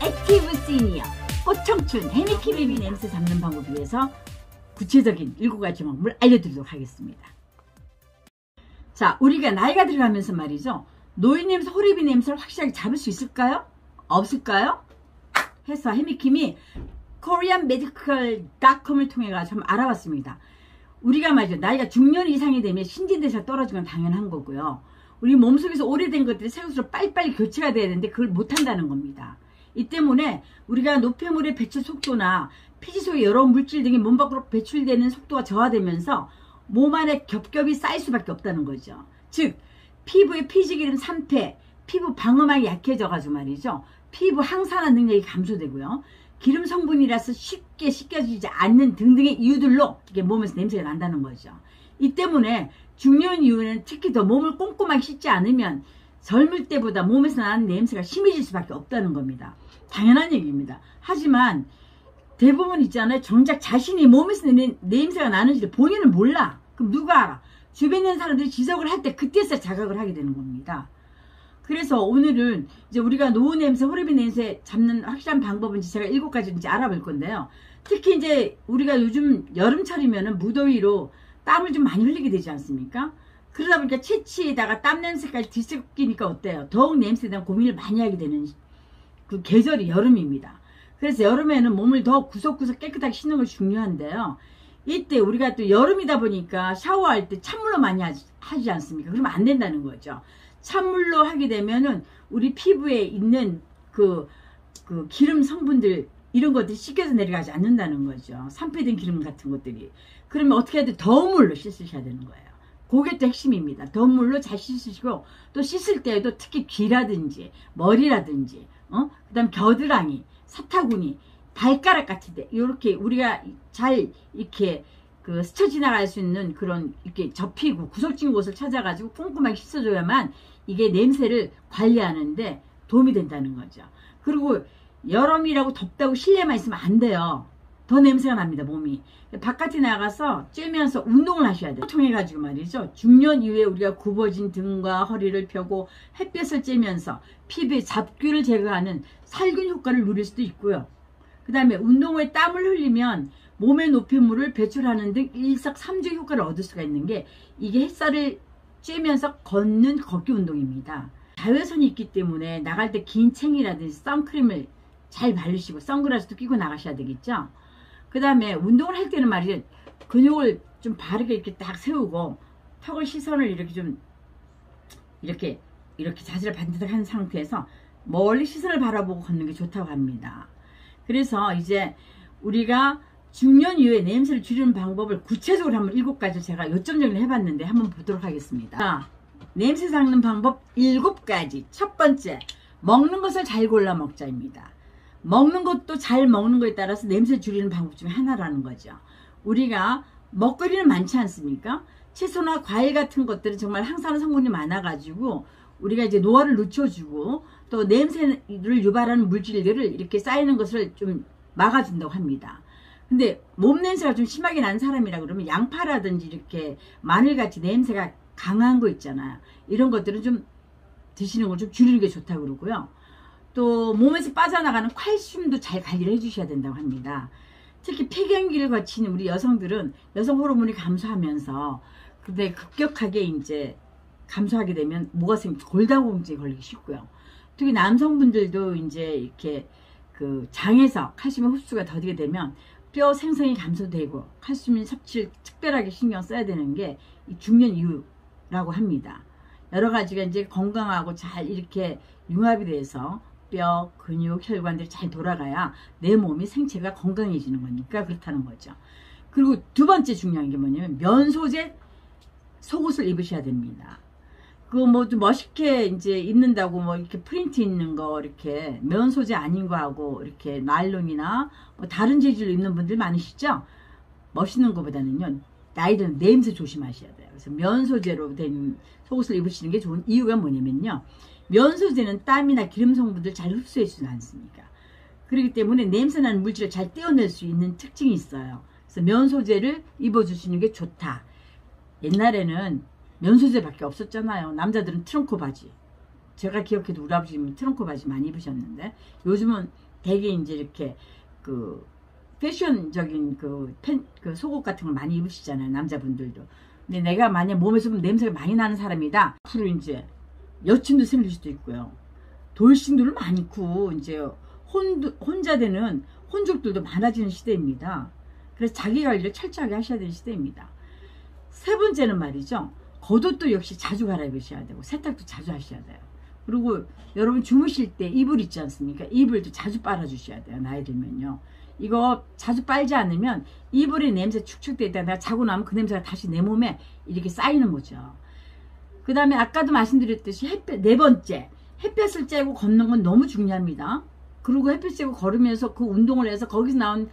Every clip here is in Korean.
액티브 시니어 꽃청춘 해미키베비 냄새 잡는 방법에 대해서 구체적인 7가지 방법을 알려드리도록 하겠습니다. 자, 우리가 나이가 들어가면서 말이죠, 노인 냄새, 호르비 냄새를 확실하게 잡을 수 있을까요? 없을까요? 해서 해미킴이 코리안 메디컬닷컴을 통해 가지고 한번 알아봤습니다. 우리가 말이죠, 나이가 중년 이상이 되면 신진대사가 떨어지는 건 당연한 거고요. 우리 몸속에서 오래된 것들이 새 것으로 빨리빨리 교체가 돼야 되는데 그걸 못한다는 겁니다. 이 때문에 우리가 노폐물의 배출 속도나 피지 속의 여러 물질 등이 몸 밖으로 배출되는 속도가 저하되면서 몸 안에 겹겹이 쌓일 수밖에 없다는 거죠. 즉 피부의 피지기름 산패, 피부 방어막이 약해져가지고 말이죠, 피부 항산화 능력이 감소되고요, 기름 성분이라서 쉽게 씻겨지지 않는 등등의 이유들로 이게 몸에서 냄새가 난다는 거죠. 이 때문에 중년 이후에는 특히 더 몸을 꼼꼼하게 씻지 않으면 젊을 때보다 몸에서 나는 냄새가 심해질 수밖에 없다는 겁니다. 당연한 얘기입니다. 하지만 대부분 있잖아요, 정작 자신이 몸에서 냄새가 나는지를 본인은 몰라. 그럼 누가 알아? 주변에 있는 사람들이 지적을 할 때 그때서 자각을 하게 되는 겁니다. 그래서 오늘은 이제 우리가 노후 냄새, 호르비 냄새 잡는 확실한 방법은 제가 7가지 이제 알아볼 건데요. 특히 이제 우리가 요즘 여름철이면은 무더위로 땀을 좀 많이 흘리게 되지 않습니까? 그러다 보니까 채취에다가 땀 냄새까지 뒤섞이니까 어때요? 더욱 냄새에 대한 고민을 많이 하게 되는 그 계절이 여름입니다. 그래서 여름에는 몸을 더 구석구석 깨끗하게 씻는 것이 중요한데요. 이때 우리가 또 여름이다 보니까 샤워할 때 찬물로 많이 하지 않습니까? 그러면 안 된다는 거죠. 찬물로 하게 되면은 우리 피부에 있는 그 기름 성분들, 이런 것들이 씻겨서 내려가지 않는다는 거죠. 산패된 기름 같은 것들이. 그러면 어떻게 해야 돼? 더운 물로 씻으셔야 되는 거예요. 그게 또 핵심입니다. 더운 물로 잘 씻으시고, 또 씻을 때에도 특히 귀라든지 머리라든지 그 다음 겨드랑이, 사타구니, 발가락 같은 데 이렇게 우리가 잘 이렇게 스쳐 지나갈 수 있는 그런 이렇게 접히고 구석진 곳을 찾아가지고 꼼꼼하게 씻어줘야만 이게 냄새를 관리하는데 도움이 된다는 거죠. 그리고 여름이라고 덥다고 실내만 있으면 안 돼요. 더 냄새가 납니다, 몸이. 바깥에 나가서 쬐면서 운동을 하셔야 돼요. 통해 가지고 말이죠, 중년 이후에 우리가 굽어진 등과 허리를 펴고 햇볕을 쬐면서 피부의 잡균을 제거하는 살균 효과를 누릴 수도 있고요. 그 다음에 운동 후에 땀을 흘리면 몸의 노폐물을 배출하는 등 일석삼조 효과를 얻을 수가 있는 게 이게 햇살을 쬐면서 걷는 걷기 운동입니다. 자외선이 있기 때문에 나갈 때 긴 챙이라든지 선크림을 잘 바르시고 선글라스도 끼고 나가셔야 되겠죠. 그 다음에 운동을 할 때는 말이죠, 근육을 좀 바르게 이렇게 딱 세우고 턱을, 시선을 이렇게 좀 이렇게 자세를 반듯하게 한 상태에서 멀리 시선을 바라보고 걷는 게 좋다고 합니다. 그래서 이제 우리가 중년 이후에 냄새를 줄이는 방법을 구체적으로 한번 7가지 제가 요점 정리를 해봤는데 한번 보도록 하겠습니다. 자, 냄새 잡는 방법 7가지. 첫 번째, 먹는 것을 잘 골라 먹자입니다. 먹는 것도 잘 먹는 것에 따라서 냄새 줄이는 방법 중에 하나라는 거죠. 우리가 먹거리는 많지 않습니까? 채소나 과일 같은 것들은 정말 항산화 성분이 많아가지고 우리가 이제 노화를 늦춰주고 또 냄새를 유발하는 물질들을 이렇게 쌓이는 것을 좀 막아준다고 합니다. 근데 몸 냄새가 좀 심하게 나는 사람이라 그러면 양파라든지 이렇게 마늘같이 냄새가 강한 거 있잖아요. 이런 것들은 좀 드시는 걸 좀 줄이는 게 좋다고 그러고요. 또 몸에서 빠져나가는 칼슘도 잘 관리를 해주셔야 된다고 합니다. 특히 폐경기를 거치는 우리 여성들은 여성 호르몬이 감소하면서 근데 급격하게 이제 감소하게 되면 뭐가 골다공증에 걸리기 쉽고요. 특히 남성분들도 이제 이렇게 장에서 칼슘의 흡수가 더디게 되면 뼈 생성이 감소되고 칼슘 섭취를 특별하게 신경 써야 되는 게 이 중년 이후라고 합니다. 여러 가지가 이제 건강하고 잘 이렇게 융합이 돼서 뼈, 근육, 혈관들이 잘 돌아가야 내 몸이 생체가 건강해지는 거니까 그렇다는 거죠. 그리고 두 번째 중요한 게 뭐냐면 면 소재 속옷을 입으셔야 됩니다. 그거 뭐 좀 멋있게 이제 입는다고 뭐 이렇게 프린트 있는 거 이렇게 면 소재 아닌 거 하고 이렇게 나일론이나 뭐 다른 재질로 입는 분들 많으시죠? 멋있는 거보다는요, 나이 드는 냄새 조심하셔야 돼요. 그래서 면 소재로 된 속옷을 입으시는 게 좋은 이유가 뭐냐면요, 면 소재는 땀이나 기름 성분들 잘 흡수해 주지 않습니까? 그렇기 때문에 냄새나는 물질을 잘 떼어낼 수 있는 특징이 있어요. 그래서 면 소재를 입어주시는 게 좋다. 옛날에는 면 소재밖에 없었잖아요. 남자들은 트렁크 바지. 제가 기억해도 우리 아버지는 트렁크 바지 많이 입으셨는데 요즘은 되게 이제 이렇게 그 패션적인 그 속옷 같은 걸 많이 입으시잖아요, 남자분들도. 근데 내가 만약 몸에서 냄새가 많이 나는 사람이다, 앞으로 이제 여친도 생길 수도 있고요. 돌싱들도 많고 이제 혼자 되는 혼족들도 많아지는 시대입니다. 그래서 자기 관리를 철저하게 하셔야 되는 시대입니다. 세 번째는 말이죠. 겉옷도 역시 자주 갈아입으셔야 되고 세탁도 자주 하셔야 돼요. 그리고 여러분 주무실 때 이불 있지 않습니까? 이불도 자주 빨아주셔야 돼요. 나이 들면요. 이거 자주 빨지 않으면 이불의 냄새 축축돼 있다가 자고 나면 그 냄새가 다시 내 몸에 이렇게 쌓이는 거죠. 그 다음에 아까도 말씀드렸듯이 햇볕, 네 번째, 햇볕을 쬐고 걷는 건 너무 중요합니다. 그리고 햇볕 쬐고 걸으면서 그 운동을 해서 거기서 나온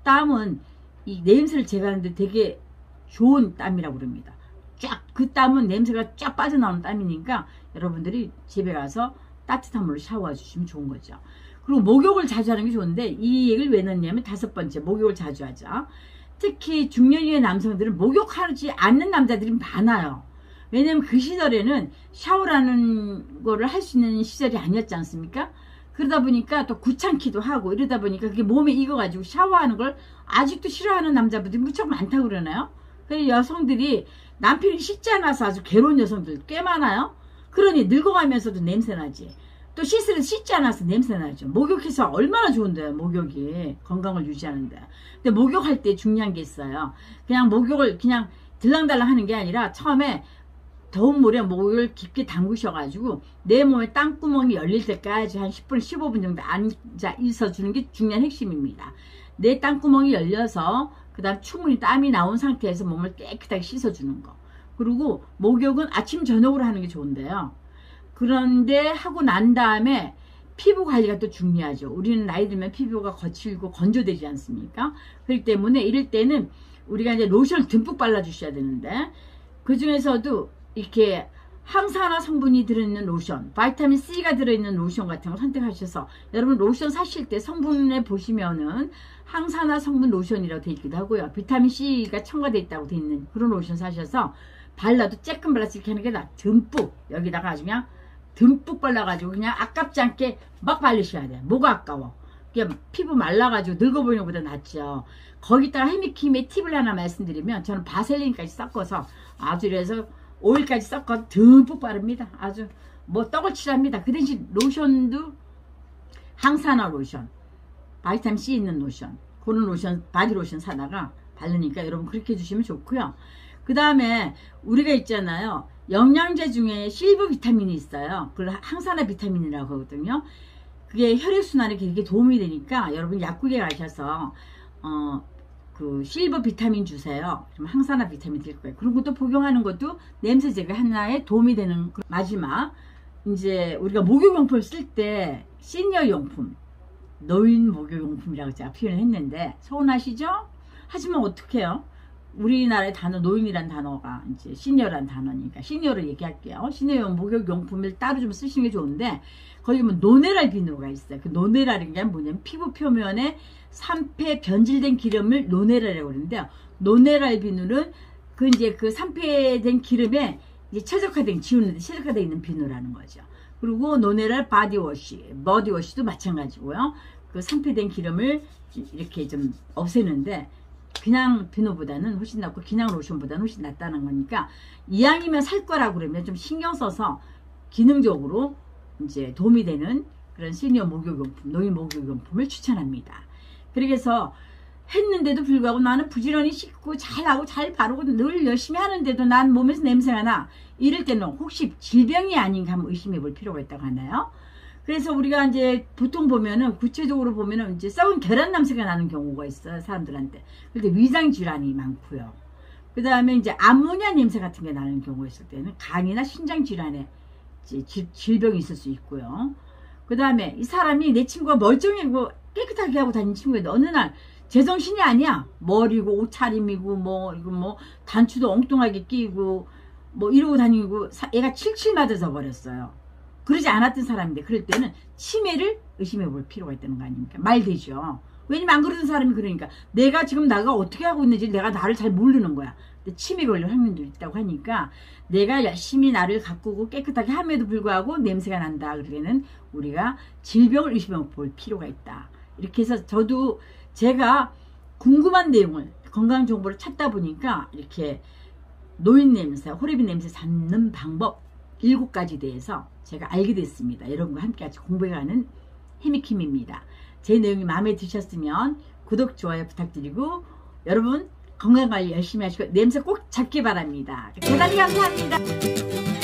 땀은 이 냄새를 제거하는데 되게 좋은 땀이라고 그럽니다. 쫙, 그 땀은 냄새가 쫙 빠져나오는 땀이니까 여러분들이 집에 가서 따뜻한 물로 샤워해 주시면 좋은 거죠. 그리고 목욕을 자주 하는 게 좋은데 이 얘기를 왜 넣냐면 다섯 번째, 목욕을 자주 하자. 특히 중년 이후의 남성들은 목욕하지 않는 남자들이 많아요. 왜냐면 그 시절에는 샤워라는 거를 할 수 있는 시절이 아니었지 않습니까? 그러다 보니까 또 귀찮기도 하고 이러다 보니까 그게 몸에 익어가지고 샤워하는 걸 아직도 싫어하는 남자분들이 무척 많다고 그러나요? 그래서 여성들이 남편이 씻지 않아서 아주 괴로운 여성들 꽤 많아요. 그러니 늙어가면서도 냄새나지. 또 씻으려 씻지 않아서 냄새나죠. 목욕해서 얼마나 좋은데요, 목욕이. 건강을 유지하는데. 근데 목욕할 때 중요한 게 있어요. 그냥 목욕을 그냥 들랑달랑 하는 게 아니라 처음에 더운 물에 목을 깊게 담그셔가지고 내 몸에 땀구멍이 열릴 때까지 한 10분, 15분 정도 앉아 있어주는 게 중요한 핵심입니다. 내 땀구멍이 열려서 그 다음 충분히 땀이 나온 상태에서 몸을 깨끗하게 씻어주는 거. 그리고 목욕은 아침, 저녁으로 하는 게 좋은데요. 그런데 하고 난 다음에 피부 관리가 또 중요하죠. 우리는 나이 들면 피부가 거칠고 건조되지 않습니까? 그렇기 때문에 이럴 때는 우리가 이제 로션을 듬뿍 발라주셔야 되는데 그 중에서도 이렇게 항산화 성분이 들어있는 로션, 바이타민 C가 들어있는 로션 같은 거 선택하셔서 여러분 로션 사실 때 성분에 보시면은 항산화 성분 로션이라고 되어 있기도 하고요. 비타민 C가 첨가되어 있다고 되어 있는 그런 로션 사셔서 발라도 쬐끔 발라서 이렇게 하는 게 나 듬뿍 여기다가 아주 그냥 듬뿍 발라가지고 그냥 아깝지 않게 막 바르셔야 돼요. 뭐가 아까워? 그냥 피부 말라가지고 늙어 보이는 것보다 낫죠. 거기다가 헤미킴의 팁을 하나 말씀드리면 저는 바셀린까지 섞어서 아주 이래서 오일까지 섞어 듬뿍 바릅니다. 아주 뭐 떡을 칠합니다. 그 대신 로션도 항산화 로션, 바이타민 C 있는 로션, 그런 로션, 바디 로션 사다가 바르니까 여러분 그렇게 해주시면 좋고요. 그 다음에 우리가 있잖아요. 영양제 중에 실버 비타민이 있어요. 그걸 항산화 비타민이라고 하거든요. 그게 혈액순환에 되게 도움이 되니까 여러분 약국에 가셔서 그 실버 비타민 주세요. 그럼 항산화 비타민 될 거예요. 그리고 또 복용하는 것도 냄새 제거 하나에 도움이 되는. 마지막 이제 우리가 목욕용품 쓸 때 시니어 용품, 노인 목욕용품이라고 제가 표현을 했는데 서운하시죠? 하지만 어떡해요? 우리나라의 단어 노인이란 단어가 이제 시니어란 단어니까 시니어를 얘기할게요. 시니어 목욕용품을 따로 좀 쓰시는 게 좋은데 거기 보면 노네랄 비누가 있어요. 그 노네랄인 게 뭐냐면 피부 표면에 산패 변질된 기름을 노네랄이라고 그러는데요. 노네랄 비누는 그 이제 그 산패된 기름에 이제 최적화된 지우는데 최적화되어 있는 비누라는 거죠. 그리고 노네랄 바디워시, 버디워시도 마찬가지고요. 그 산패된 기름을 이렇게 좀 없애는데 그냥 비누보다는 훨씬 낫고 그냥 로션보다는 훨씬 낫다는 거니까 이왕이면 살 거라고 그러면 좀 신경 써서 기능적으로 이제 도움이 되는 그런 시니어 목욕용품, 노인 목욕용품을 추천합니다. 그래서 했는데도 불구하고 나는 부지런히 씻고 잘하고 잘 바르고 늘 열심히 하는데도 난 몸에서 냄새가 나. 이럴 때는 혹시 질병이 아닌가 한번 의심해 볼 필요가 있다고 하나요? 그래서 우리가 이제 보통 보면은 구체적으로 보면은 이제 썩은 계란 냄새가 나는 경우가 있어요. 사람들한테. 근데 위장 질환이 많고요. 그 다음에 이제 암모니아 냄새 같은 게 나는 경우가 있을 때는 간이나 신장 질환에 질병이 있을 수 있고요. 그 다음에 이 사람이 내 친구가 멀쩡하고 깨끗하게 하고 다니는 친구인데 어느 날 제정신이 아니야. 머리고 옷차림이고 뭐 이거 뭐 단추도 엉뚱하게 끼고 뭐 이러고 다니고 얘가 칠칠 맞아져 버렸어요. 그러지 않았던 사람인데 그럴 때는 치매를 의심해 볼 필요가 있다는 거 아닙니까? 말 되죠. 왜냐면 안 그러던 사람이 그러니까 내가 지금 나가 어떻게 하고 있는지 내가 나를 잘 모르는 거야. 침이 걸릴 확률도 있다고 하니까 내가 열심히 나를 가꾸고 깨끗하게 함에도 불구하고 냄새가 난다. 그러면은 우리가 질병을 의심해 볼 필요가 있다. 이렇게 해서 저도 제가 궁금한 내용을 건강 정보를 찾다 보니까 이렇게 노인 냄새, 호레비 냄새 잡는 방법 7가지 대해서 제가 알게 됐습니다. 여러분과 함께 같이 공부해가는 해미킴입니다. 제 내용이 마음에 드셨으면 구독, 좋아요 부탁드리고 여러분 건강관리 열심히 하시고 냄새 꼭 잡기 바랍니다. 대단히 감사합니다.